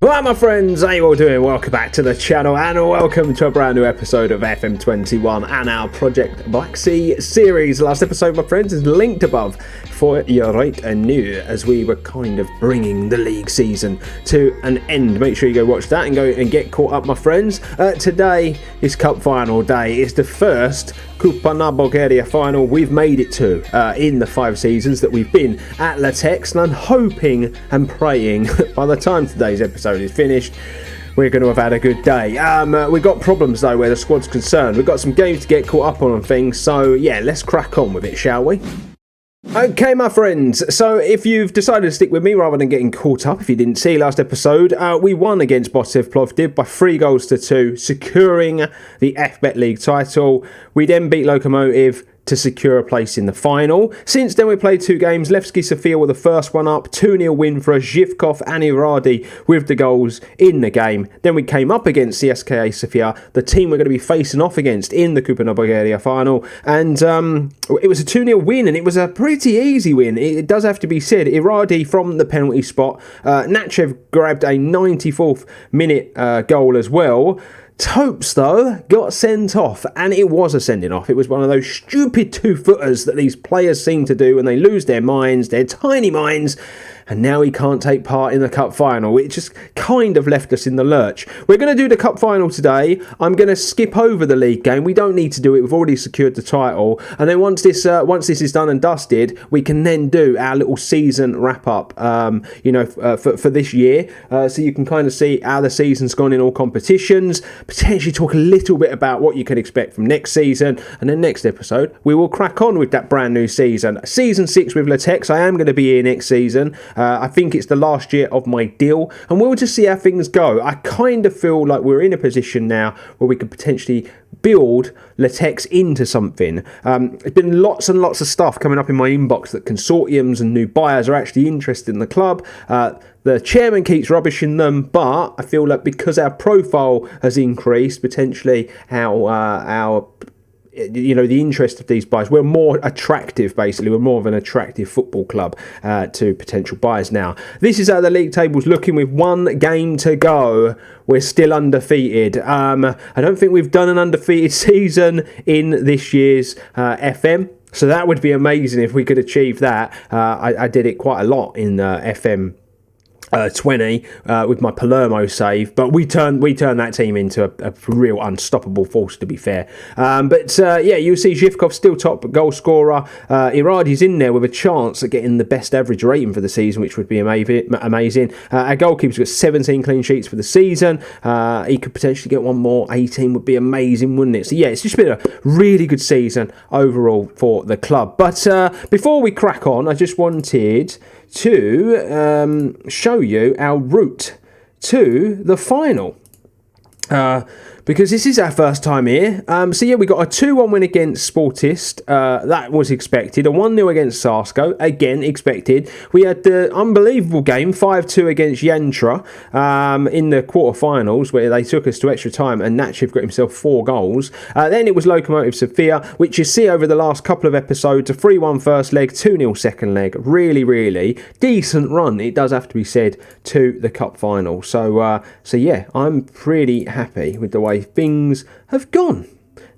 Hi my friends, how you all doing? Welcome back to the channel and welcome to a brand new episode of FM21 and our Project Black Sea series. Last episode, my friends, is linked above for your right and new as we were kind of bringing the league season to an end. Make sure you go watch that and go and get caught up, my friends. Today is cup final day. It's the first Kupa Bulgaria final we've made it to in the 5 seasons that we've been at Litex, and I'm hoping and praying that by the time today's episode is finished we're going to have had a good day. We've got problems though where the squad's concerned. We've got some games to get caught up on and things, so yeah, let's crack on with it, shall we? Okay, my friends, so if you've decided to stick with me rather than getting caught up, if you didn't see last episode, we won against Botev Plovdiv by 3-2, securing the FBet League title. We then beat Lokomotiv to secure a place in the final. Since then we played 2 games. Levski Sofia were the first one up, 2-0 win for Zhivkov and Iradi with the goals in the game. Then we came up against CSKA Sofia, the team we're going to be facing off against in the Kupa Bulgaria final, and it was a 2-0 win, and it was a pretty easy win. It does have to be said. Iradi from the penalty spot. Nachev grabbed a 94th minute goal as well. Topes, though, got sent off, and it was a sending off. It was one of those stupid 2-footers that these players seem to do when they lose their minds, their tiny minds, and now he can't take part in the cup final, which just kind of left us in the lurch. We're going to do the cup final today. I'm going to skip over the league game. We don't need to do it. We've already secured the title. And then once this is done and dusted, we can then do our little season wrap-up, for this year. So you can kind of see how the season's gone in all competitions, potentially talk a little bit about what you can expect from next season. And then next episode, we will crack on with that brand new season. Season 6 with Litex. I am going to be here next season. I think it's the last year of my deal, and we'll just see how things go. I kind of feel like we're in a position now where we could potentially build Litex into something. There's been lots and lots of stuff coming up in my inbox that consortiums and new buyers are actually interested in the club. The chairman keeps rubbishing them, but I feel like because our profile has increased, potentially our the interest of these buyers, we're more attractive, basically. We're more of an attractive football club to potential buyers now. This is how the league table's looking with 1 game to go. We're still undefeated. I don't think we've done an undefeated season in this year's FM. So that would be amazing if we could achieve that. I did it quite a lot in FM 20 with my Palermo save, but we turned that team into a real unstoppable force, to be fair. You'll see Zhivkov still top goal scorer. Iradi's in there with a chance at getting the best average rating for the season, which would be amazing. Our goalkeeper's got 17 clean sheets for the season. He could potentially get one more. 18 would be amazing, wouldn't it? So yeah, it's just been a really good season overall for the club. But before we crack on, I just wanted to show you our route to the final. Because this is our first time here. We got a 2-1 win against Sportist. That was expected. A 1-0 against Sarsko. Again, expected. We had the unbelievable game, 5-2 against Yantra in the quarterfinals, where they took us to extra time and Nachev got himself 4 goals. Then it was Lokomotiv Sofia, which you see over the last couple of episodes, a 3-1 first leg, 2-0 second leg. Really, really decent run, it does have to be said, to the cup final. So yeah, I'm pretty happy with the way things have gone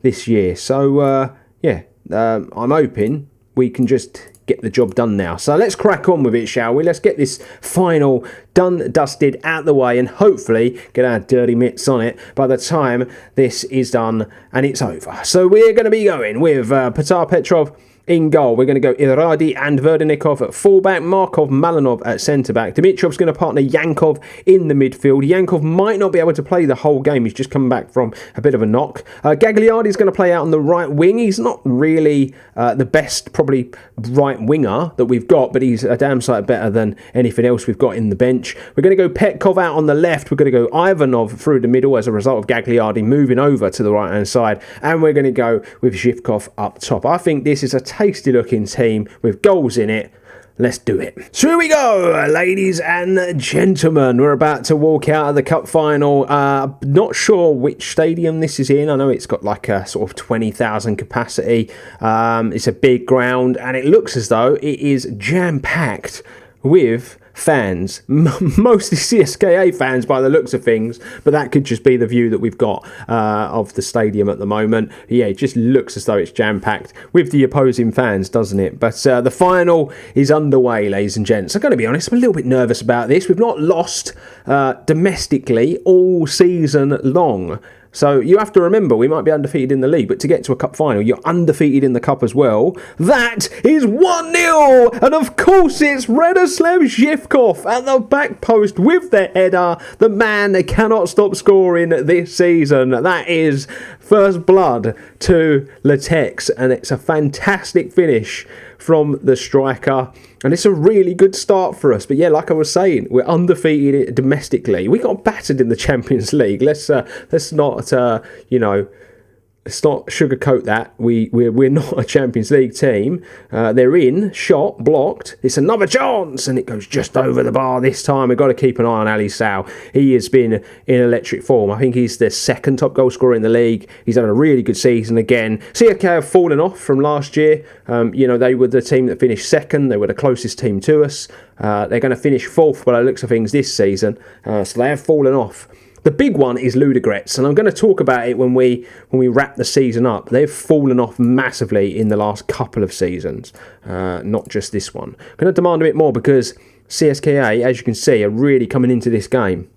this year. So I'm hoping we can just get the job done now. So let's crack on with it, shall we? Let's get this final done, dusted, out the way, and hopefully get our dirty mitts on it by the time this is done and it's over. So we're going to be going with Petar Petrov in goal. We're going to go Iradi and Verdenikov at fullback, Markov, Malinov at centre-back. Dimitrov's going to partner Yankov in the midfield. Yankov might not be able to play the whole game. He's just come back from a bit of a knock. Gagliardi's going to play out on the right wing. He's not really the best, probably, right winger that we've got, but he's a damn sight better than anything else we've got in the bench. We're going to go Petkov out on the left. We're going to go Ivanov through the middle as a result of Gagliardi moving over to the right-hand side. And we're going to go with Zhivkov up top. I think this is a tasty looking team with goals in it. Let's do it. So here we go, ladies and gentlemen. We're about to walk out of the cup final. Not sure which stadium this is in. I know it's got like a sort of 20,000 capacity. It's a big ground and it looks as though it is jam-packed with fans, mostly CSKA fans by the looks of things, but that could just be the view that we've got of the stadium at the moment. Yeah, it just looks as though it's jam-packed with the opposing fans, doesn't it? But the final is underway, ladies and gents. I'm going to be honest, I'm a little bit nervous about this. We've not lost domestically all season long. So you have to remember, we might be undefeated in the league, but to get to a cup final, you're undefeated in the cup as well. That is 1-0! And of course it's Radoslav Zhivkov at the back post with the header. The man cannot stop scoring this season. That is first blood to Litex, and it's a fantastic finish from the striker. And it's a really good start for us. But yeah, like I was saying, we're undefeated domestically. We got battered in the Champions League. Let's not, let's not sugarcoat that. We're not a Champions League team. They're in, shot, blocked. It's another chance, and it goes just over the bar this time. We've got to keep an eye on Ali Sal. He has been in electric form. I think he's the second top goal scorer in the league. He's had a really good season again. CFK have fallen off from last year. They were the team that finished second. They were the closest team to us. They're going to finish fourth by the looks of things this season. So they have fallen off. The big one is Ludogorets, and I'm going to talk about it when we wrap the season up. They've fallen off massively in the last couple of seasons, not just this one. I'm going to demand a bit more because CSKA, as you can see, are really coming into this game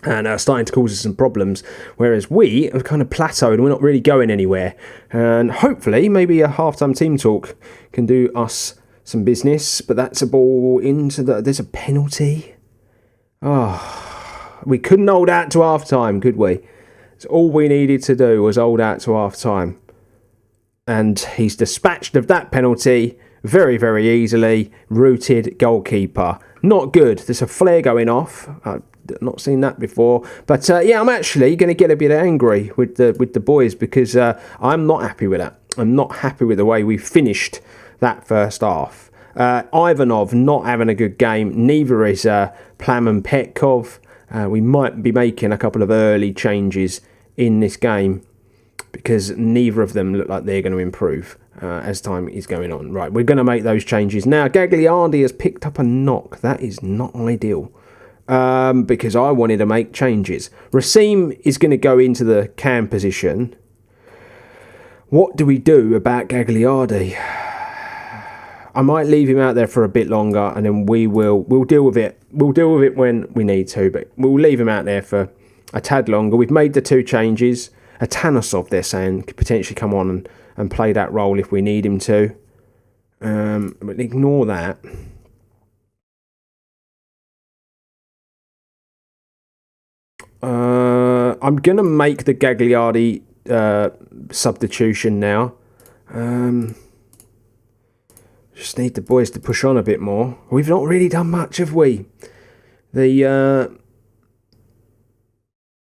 and are starting to cause us some problems, whereas we have kind of plateaued and we're not really going anywhere. And hopefully, maybe a half-time team talk can do us some business, but that's a ball into the... There's a penalty. Oh... We couldn't hold out to half-time, could we? So all we needed to do was hold out to half-time. And he's dispatched of that penalty very, very easily. Rooted goalkeeper. Not good. There's a flare going off. I've not seen that before. But yeah, I'm actually going to get a bit angry with the boys because I'm not happy with that. I'm not happy with the way we finished that first half. Ivanov not having a good game. Neither is Plamen Petkov. We might be making a couple of early changes in this game because neither of them look like they're going to improve as time is going on. Right, we're going to make those changes. Now, Gagliardi has picked up a knock. That is not ideal because I wanted to make changes. Racine is going to go into the cam position. What do we do about Gagliardi? I might leave him out there for a bit longer, and then we'll deal with it. We'll deal with it when we need to, but we'll leave him out there for a tad longer. We've made the two changes. Atanosov, they're saying, could potentially come on and play that role if we need him to. But ignore that. I'm going to make the Gagliardi substitution now. Just need the boys to push on a bit more. We've not really done much, have we? The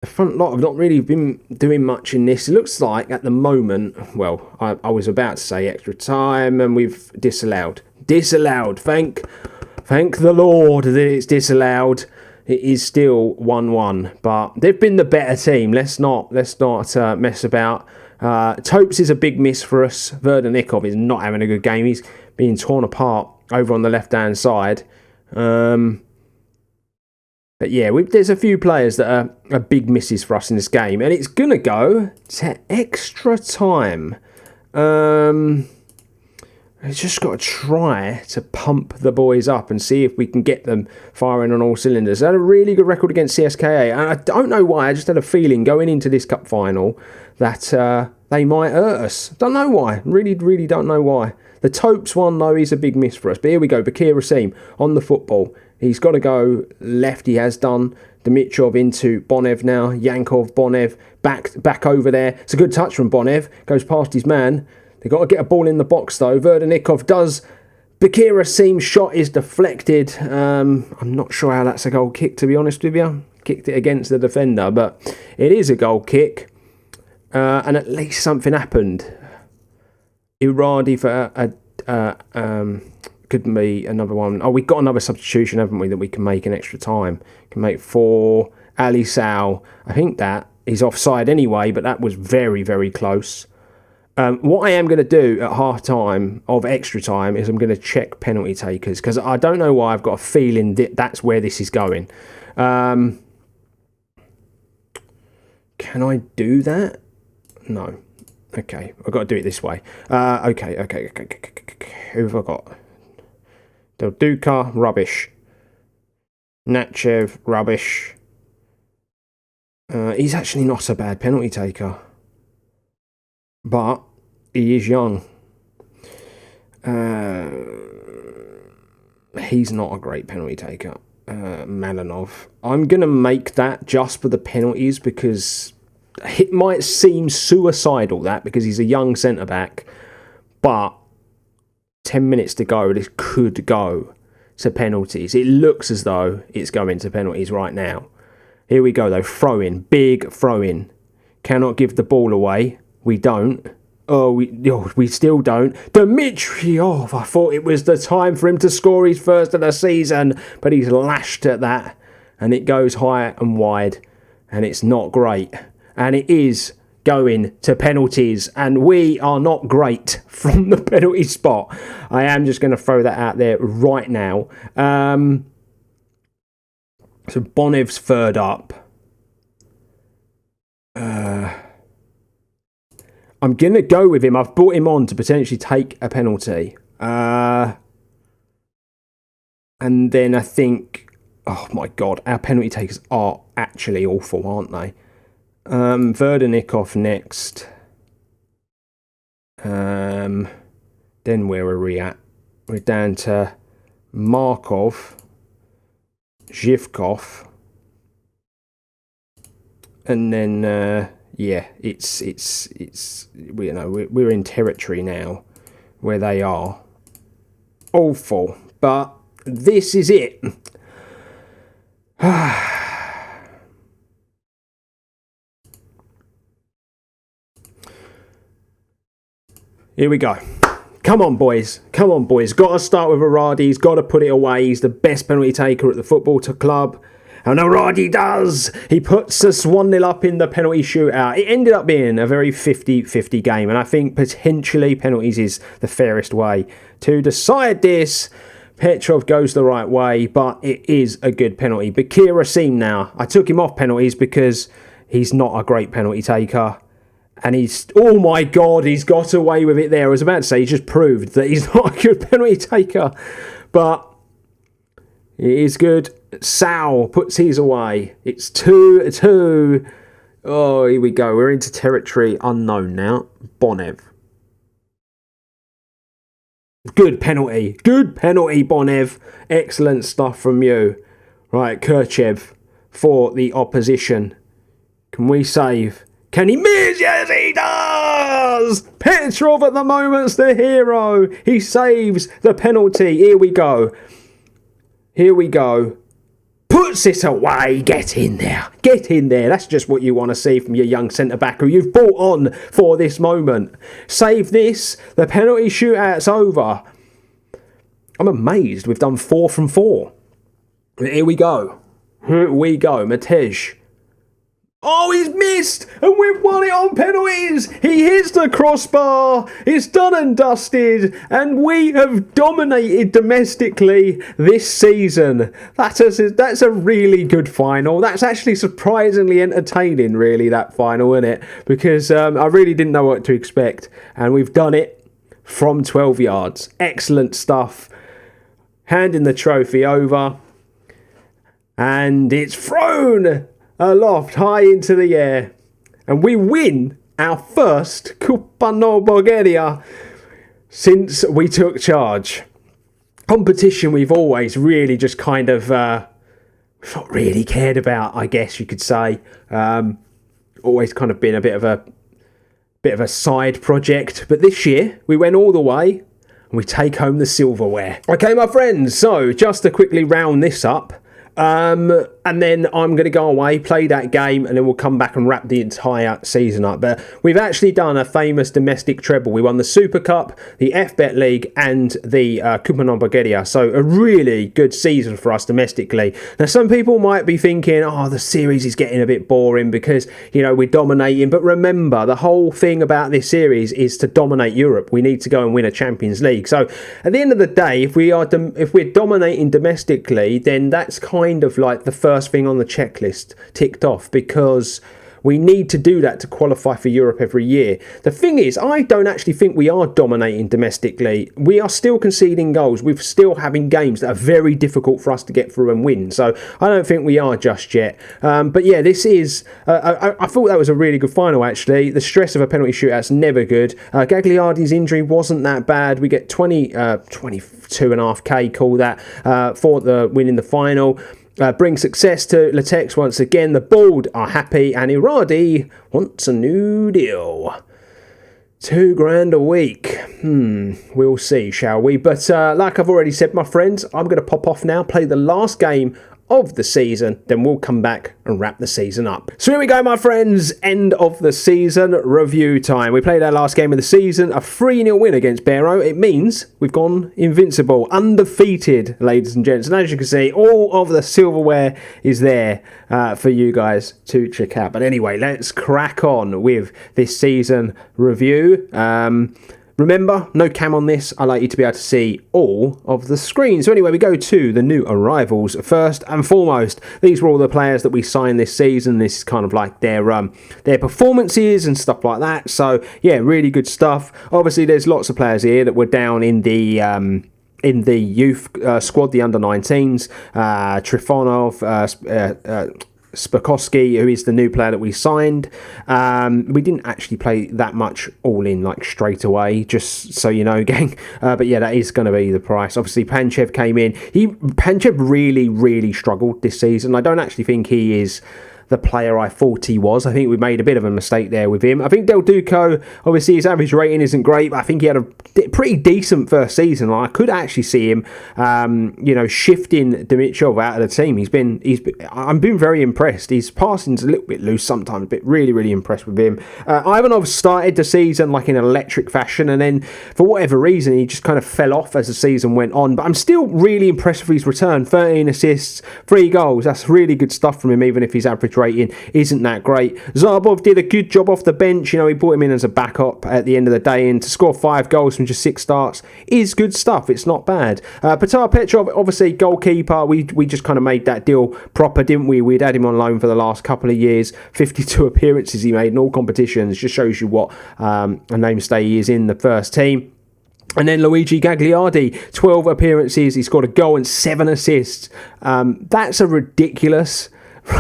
front lot have not really been doing much in this. It looks like at the moment, well, I was about to say extra time, and we've disallowed. Disallowed. Thank the Lord that it's disallowed. It is still 1-1, but they've been the better team. Let's not mess about. Topes is a big miss for us. Verdenikov is not having a good game. He's being torn apart over on the left-hand side. But yeah, there's a few players that are big misses for us in this game. And it's going to go to extra time. We've just got to try to pump the boys up and see if we can get them firing on all cylinders. They had a really good record against CSKA. And I don't know why. I just had a feeling going into this cup final that they might hurt us. Don't know why. Really, really don't know why. The Topes one, though, is a big miss for us. But here we go. Bakir Racine on the football. He's got to go left. He has done. Dimitrov into Bonev now. Yankov, Bonev, back over there. It's a good touch from Bonev. Goes past his man. They've got to get a ball in the box, though. Verdenikov does. Bakir Racine's shot is deflected. I'm not sure how that's a goal kick, to be honest with you. Kicked it against the defender, but it is a goal kick. And at least something happened. Iradi for could be another one. Oh, we've got another substitution, haven't we, that we can make in extra time. Can make for Ali Sal. I think that is offside anyway, but that was very, very close. What I am going to do at half time of extra time is I'm going to check penalty takers, because I don't know why I've got a feeling that that's where this is going. Can I do that? No. Okay, I've got to do it this way. Okay. Who have I got? Del Duca, rubbish. Nachev, rubbish. He's actually not a bad penalty taker, but he is young. He's not a great penalty taker. Malinov. I'm going to make that just for the penalties, because it might seem suicidal, that, because he's a young centre-back, but 10 minutes to go, this could go to penalties. It looks as though it's going to penalties right now. Here we go, though. Throw-in. Big throw-in. Cannot give the ball away. We don't. We still don't. Dimitriov, I thought it was the time for him to score his first of the season, but he's lashed at that, and it goes high and wide, and it's not great. And it is going to penalties, and we are not great from the penalty spot. I am just going to throw that out there right now. So Bonev's third up. I'm going to go with him. I've brought him on to potentially take a penalty. And then I think, oh my God, our penalty takers are actually awful, aren't they? Verdenikov next. Then where are we at? We're down to Markov, Zhivkov, and then it's we're in territory now where they are awful, but this is it. Here we go. Come on, boys. Come on, boys. Got to start with Aradi. He's got to put it away. He's the best penalty taker at the football club. And Aradi does. He puts us 1-0 up in the penalty shootout. It ended up being a very 50-50 game. And I think potentially penalties is the fairest way to decide this. Petrov goes the right way, but it is a good penalty. Bakir Rasim now. I took him off penalties because he's not a great penalty taker. And he's, oh my God, he's got away with it there. I was about to say, he just proved that he's not a good penalty taker. But it is good. Sal puts his away. It's 2-2. Oh, here we go. We're into territory unknown now. Bonev. Good penalty. Good penalty, Bonev. Excellent stuff from you. Right, Kirchev for the opposition. Can we save? Can he miss? Yes, he does! Petrov at the moment's the hero. He saves the penalty. Here we go. Here we go. Puts it away. Get in there. Get in there. That's just what you want to see from your young centre-back who you've brought on for this moment. Save this. The penalty shootout's over. I'm amazed we've done 4 from 4. Here we go. Here we go. Matej. Oh, he's missed, and we've won it on penalties. He hits the crossbar. It's done and dusted, and we have dominated domestically this season. That's a really good final. That's actually surprisingly entertaining, really, that final, isn't it? Because I really didn't know what to expect, and we've done it from 12 yards. Excellent stuff. Handing the trophy over, and it's thrown aloft, high into the air. And we win our first Kupa no Bulgaria since we took charge. Competition we've always really just kind of not really cared about, I guess you could say. Always kind of been a bit of a side project. But this year we went all the way and we take home the silverware. Okay, my friends, so just to quickly round this up. and then I'm going to go away, play that game, and then we'll come back and wrap the entire season up. But we've actually done a famous domestic treble. We won the Super Cup, the FBet League, and the Kupa Bulgaria. So a really good season for us domestically. Now, some people might be thinking, oh, the series is getting a bit boring because, you know, we're dominating. But remember, the whole thing about this series is to dominate Europe. We need to go and win a Champions League. So at the end of the day, if we're dominating domestically, then that's kind of like the first thing on the checklist ticked off, because we need to do that to qualify for Europe every year. The thing is, I don't actually think we are dominating domestically. We are still conceding goals. We're still having games that are very difficult for us to get through and win. So I don't think we are just yet. But yeah, this is... I thought that was a really good final, actually. The stress of a penalty shootout's never good. Gagliardi's injury wasn't that bad. We get 22.5k, call that, for the win in the final. Bring success to Litex once again. The Bald are happy, and Iradi wants a new deal. $2,000 a week. We'll see, shall we? But like I've already said, my friends, I'm going to pop off now, play the last game of the season, then we'll come back and wrap the season up. So here we go, my friends, end of the season review time. We played our last game of the season, a 3-0 win against Barrow. It means we've gone invincible, undefeated, ladies and gents. And as you can see, all of the silverware is there for you guys to check out. But anyway, let's crack on with this season review. Remember, no cam on this. I like you to be able to see all of the screens. So anyway, we go to the new arrivals first and foremost. These were all the players that we signed this season. This is kind of like their performances and stuff like that. So yeah, really good stuff. Obviously, there's lots of players here that were down in the youth squad, the under-19s. Trifonov, Spakowski, who is the new player that we signed. We didn't actually play that much all in like straight away, just so you know, gang. But yeah, that is going to be the price. Obviously, Panchev came in. Panchev really struggled this season. I don't actually think he is the player I thought he was. I think we made a bit of a mistake there with him. I think Del Duco, obviously his average rating isn't great, but I think he had a pretty decent first season. I could actually see him, shifting Dimitrov out of the team. I'm being very impressed. His passing's a little bit loose sometimes, but really impressed with him. Ivanov started the season like in an electric fashion, and then for whatever reason he just kind of fell off as the season went on. But I'm still really impressed with his return. 13 assists, 3 goals. That's really good stuff from him, even if his average rating isn't that great. Zarbov did a good job off the bench. He brought him in as a backup at the end of the day, and to score 5 goals from just 6 starts is good stuff. It's not bad. Petar Petrov, obviously goalkeeper. We just kind of made that deal proper, didn't we? We'd had him on loan for the last couple of years. 52 appearances he made in all competitions. Just shows you what a namestay he is in the first team. And then Luigi Gagliardi, 12 appearances. He scored a goal and 7 assists. That's a ridiculous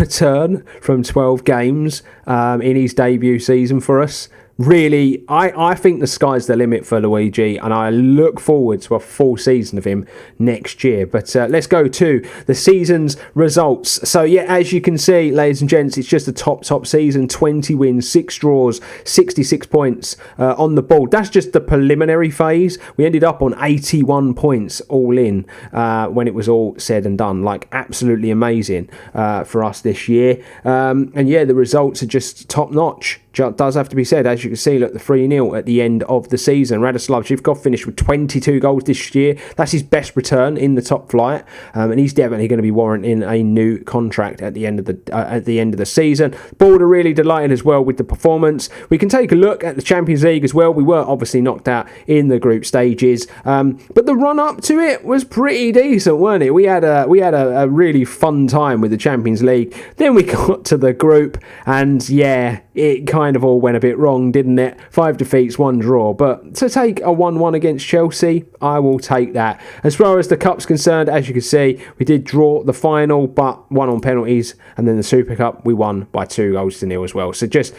return from 12 games in his debut season for us. Really, I think the sky's the limit for Luigi, and I look forward to a full season of him next year. But let's go to the season's results. So yeah, as you can see, ladies and gents, it's just a top season. 20 wins, 6 draws, 66 points on the board. That's just the preliminary phase. We ended up on 81 points all in when it was all said and done. Like, absolutely amazing for us this year. And yeah, the results are just top notch. Does have to be said. As you can see, look, the 3-0 at the end of the season. Radoslav Zhivkov finished with 22 goals this year. That's his best return in the top flight, and he's definitely going to be warranting a new contract at the end of the season. Balder really delighted as well with the performance. We can take a look at the Champions League as well. We were obviously knocked out in the group stages, but the run up to it was pretty decent, weren't it? We had a really fun time with the Champions League. Then we got to the group, and yeah, it kind of all went a bit wrong, didn't it? 5 defeats, 1 draw. But to take a 1-1 against Chelsea, I will take that. As far as the Cup's concerned, as you can see, we did draw the final, but won on penalties. And then the Super Cup, we won by 2-0 as well. So just,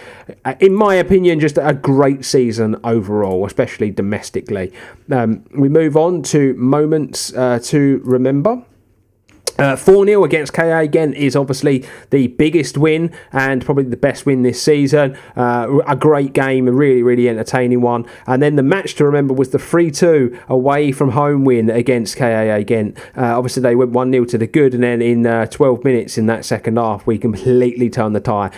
in my opinion, just a great season overall, especially domestically. We move on to moments to remember. 4-0 against KA again is obviously the biggest win and probably the best win this season. A great game, a really, really entertaining one. And then the match to remember was the 3-2 away from home win against KA again. Obviously they went 1-0 to the good, and then in 12 minutes in that second half we completely turned the tie,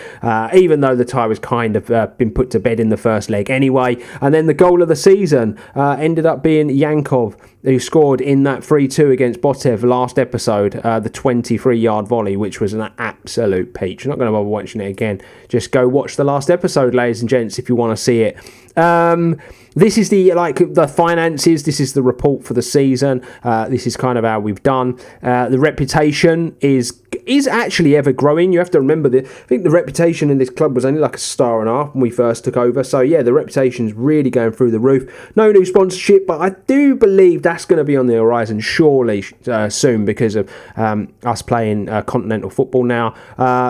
even though the tie was kind of been put to bed in the first leg anyway. And then the goal of the season ended up being Yankov, who scored in that 3-2 against Botev last episode, the 23-yard volley, which was an absolute peach. I'm not going to bother watching it again. Just go watch the last episode, ladies and gents, if you want to see it. This is the finances. This is the report for the season. This is kind of how we've done. The reputation is actually ever growing. You have to remember that. I think the reputation in this club was only like a star and a half when we first took over. So yeah, the reputation's really going through the roof. No new sponsorship, but I do believe that's going to be on the horizon surely soon because of us playing continental football now.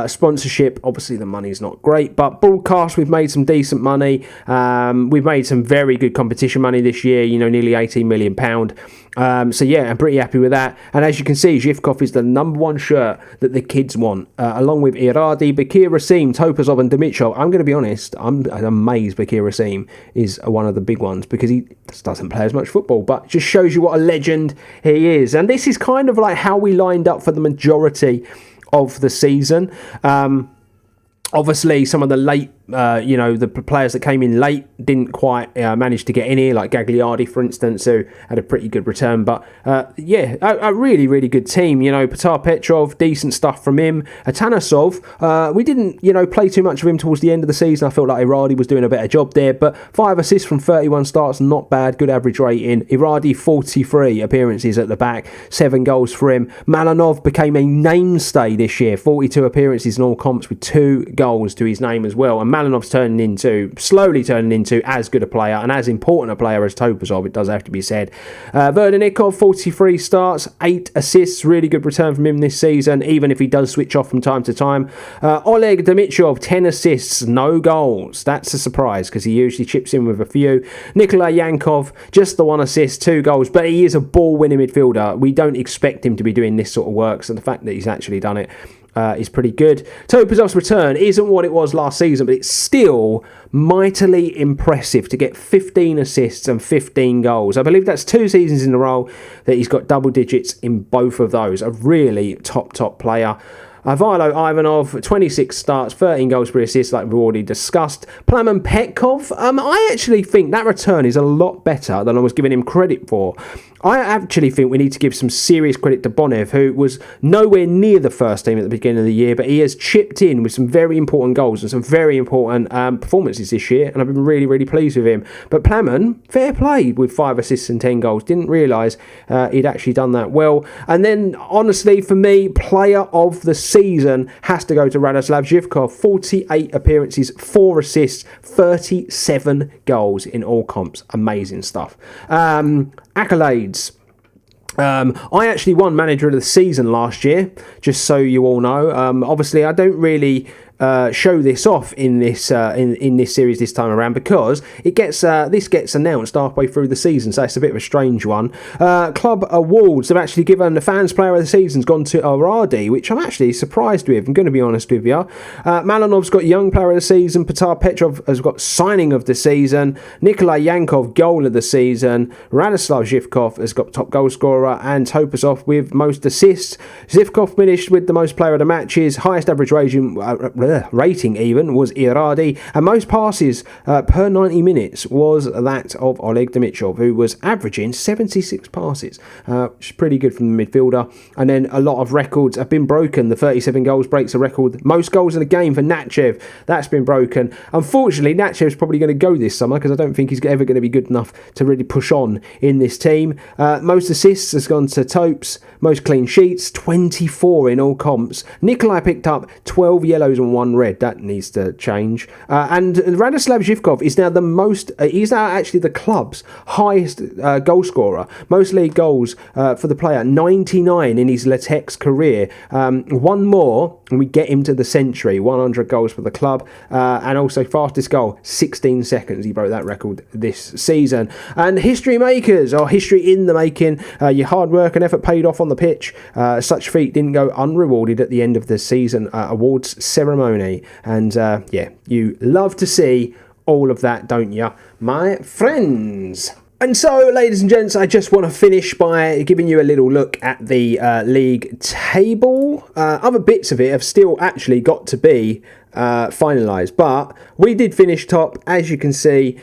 Sponsorship, obviously the money's not great, but broadcast, we've made some decent money. We've made some very good competition money this year, nearly £18 million. So yeah, I'm pretty happy with that. And as you can see, Zhivkov is the number one shirt that the kids want, along with Iradi, Bakir Rasim, Topazov and Dimitrov. I'm going to be honest, I'm amazed Bakir Rasim is one of the big ones because he just doesn't play as much football, but just shows you what a legend he is. And this is kind of like how we lined up for the majority of the season. Obviously, some of the late, the players that came in late didn't quite manage to get in here, like Gagliardi, for instance, who had a pretty good return. But a really, really good team. Petar Petrov, decent stuff from him. Atanasov, we didn't, play too much of him towards the end of the season. I felt like Iradi was doing a better job there. But 5 assists from 31 starts, not bad. Good average rating. Iradi, 43 appearances at the back, 7 goals for him. Malanov became a mainstay this year, 42 appearances in all comps with 2 goals to his name as well. And Malanov's slowly turning into as good a player and as important a player as Topazov, it does have to be said. Verdenikov, 43 starts, 8 assists, really good return from him this season, even if he does switch off from time to time. Oleg Dimitrov, 10 assists, no goals. That's a surprise because he usually chips in with a few. Nikolai Yankov, just the 1 assist, 2 goals, but he is a ball-winning midfielder. We don't expect him to be doing this sort of work, so the fact that he's actually done it is pretty good. Topazov's return isn't what it was last season, but it's still mightily impressive to get 15 assists and 15 goals. I believe that's 2 seasons in a row that he's got double digits in both of those. A really top player. Vilo Ivanov, 26 starts, 13 goals per assist, like we've already discussed. Plamen Petkov, I actually think that return is a lot better than I was giving him credit for. I actually think we need to give some serious credit to Bonev, who was nowhere near the first team at the beginning of the year, but he has chipped in with some very important goals and some very important performances this year, and I've been really, really pleased with him. But Plamen, fair play with 5 assists and 10 goals. Didn't realise he'd actually done that well. And then, honestly, for me, player of the season has to go to Radoslav Zhivkov. 48 appearances, 4 assists, 37 goals in all comps. Amazing stuff. Accolades. I actually won Manager of the Season last year, just so you all know. Obviously, I don't really show this off in this in this series this time around because it gets this gets announced halfway through the season, so it's a bit of a strange one. Club awards have actually given the fans player of the season's gone to Aradi, which I'm actually surprised with. I'm going to be honest with you. Malanov's got young player of the season. Petar Petrov has got signing of the season. Nikolai Yankov goal of the season. Radoslav Zhivkov has got top goal scorer, and Topazov with most assists. Zhivkov finished with the most player of the matches. Highest average rating even was Iradi, and most passes per 90 minutes was that of Oleg Dimitrov, who was averaging 76 passes, which is pretty good from the midfielder. And then a lot of records have been broken. The 37 goals breaks a record. Most goals in a game for Natchev, that's been broken. Unfortunately, Natchev's probably going to go this summer because I don't think he's ever going to be good enough to really push on in this team. Most assists has gone to Topes. Most clean sheets, 24 in all comps. Nikolai picked up 12 yellows and 1 one red. That needs to change. And Radoslav Zhivkov is now he's now actually the club's highest goal scorer. Most league goals for the player, 99 in his Litex career. One more and we get him to the century, 100 goals for the club, and also fastest goal, 16 seconds. He broke that record this season. And history makers, or history in the making, your hard work and effort paid off on the pitch. Such feat didn't go unrewarded at the end of the season awards ceremony. And yeah, you love to see all of that, don't you, my friends? And so, ladies and gents, I just want to finish by giving you a little look at the league table. Other bits of it have still actually got to be finalised, but we did finish top, as you can see,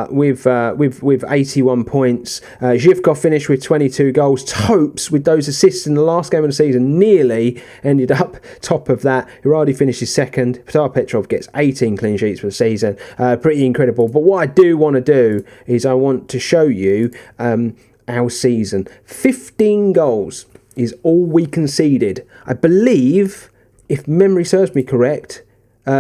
with 81 points. Zhivkov finished with 22 goals. Topes, with those assists in the last game of the season, nearly ended up top of that. Gagliardi finishes second. Petar Petrov gets 18 clean sheets for the season. Pretty incredible. But what I do want to do is I want to show you our season. 15 goals is all we conceded. I believe, if memory serves me correct,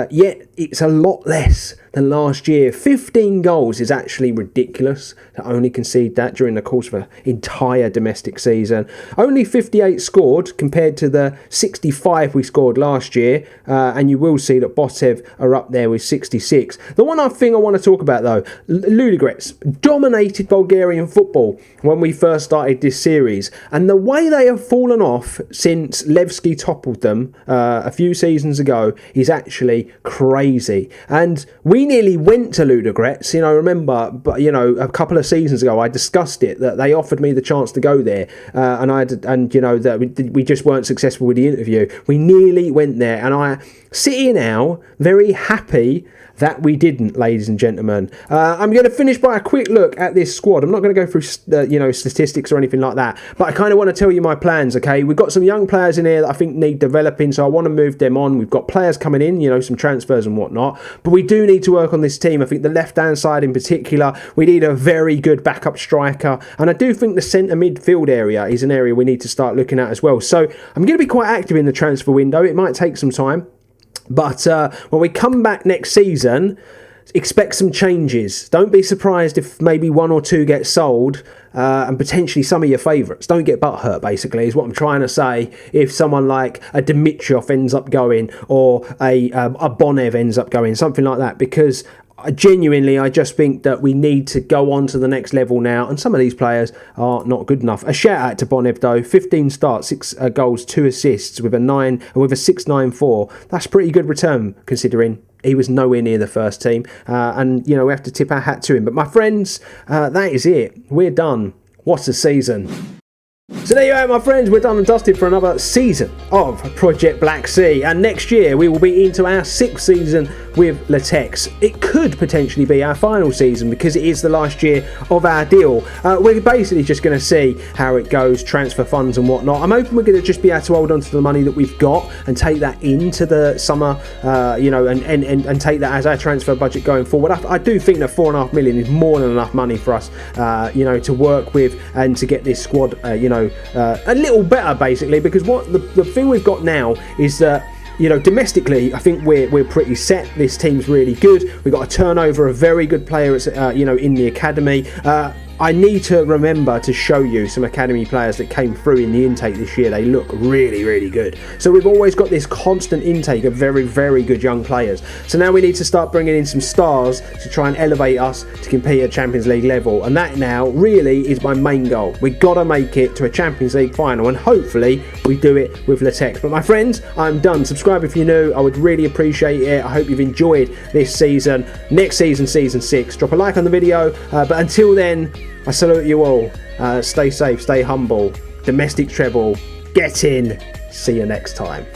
yet it's a lot less than last year. 15 goals is actually ridiculous to only concede that during the course of an entire domestic season. Only 58 scored compared to the 65 we scored last year, and you will see that Botev are up there with 66. The one other thing I want to talk about though, Ludogorets dominated Bulgarian football when we first started this series, and the way they have fallen off since Levski toppled them a few seasons ago is actually crazy. And we nearly went to Ludogorets, remember, but a couple of seasons ago I discussed it, that they offered me the chance to go there, that we just weren't successful with the interview. We nearly went there, and I sit here now very happy that we didn't, ladies and gentlemen. I'm going to finish by a quick look at this squad. I'm not going to go through, statistics or anything like that, but I kind of want to tell you my plans, okay? We've got some young players in here that I think need developing, so I want to move them on. We've got players coming in, some transfers and whatnot, but we do need to work on this team. I think the left-hand side in particular, we need a very good backup striker, and I do think the centre midfield area is an area we need to start looking at as well. So I'm going to be quite active in the transfer window. It might take some time, but when we come back next season, expect some changes. Don't be surprised if maybe one or two get sold, and potentially some of your favourites. Don't get butthurt, basically, is what I'm trying to say. If someone like a Dimitrov ends up going, or a Bonev ends up going, something like that, because genuinely, I just think that we need to go on to the next level now, and some of these players are not good enough. A shout out to Bonev though, 15 starts, 6 goals, 2 assists with a 6.94. That's pretty good return considering he was nowhere near the first team, and we have to tip our hat to him. But my friends, that is it. We're done. What a season. So there you are, my friends, we're done and dusted for another season of Project Black Sea, and next year we will be into our 6th season with Litex. It could potentially be our final season because it is the last year of our deal. We're basically just going to see how it goes, transfer funds and whatnot. I'm hoping we're going to just be able to hold on to the money that we've got and take that into the summer, and take that as our transfer budget going forward. I do think that 4.5 million is more than enough money for us, to work with and to get this squad, a little better, basically, because what the thing we've got now is that domestically, I think we're pretty set. This team's really good. We've got a turnover of very good players, in the academy. I need to remember to show you some academy players that came through in the intake this year. They look really, really good. So we've always got this constant intake of very, very good young players. So now we need to start bringing in some stars to try and elevate us to compete at Champions League level. And that now really is my main goal. We've got to make it to a Champions League final, and hopefully we do it with Litex. But my friends, I'm done. Subscribe if you're new. I would really appreciate it. I hope you've enjoyed this season. Next season, season 6. Drop a like on the video. But until then, I salute you all. Stay safe, stay humble. Domestic treble. Get in. See you next time.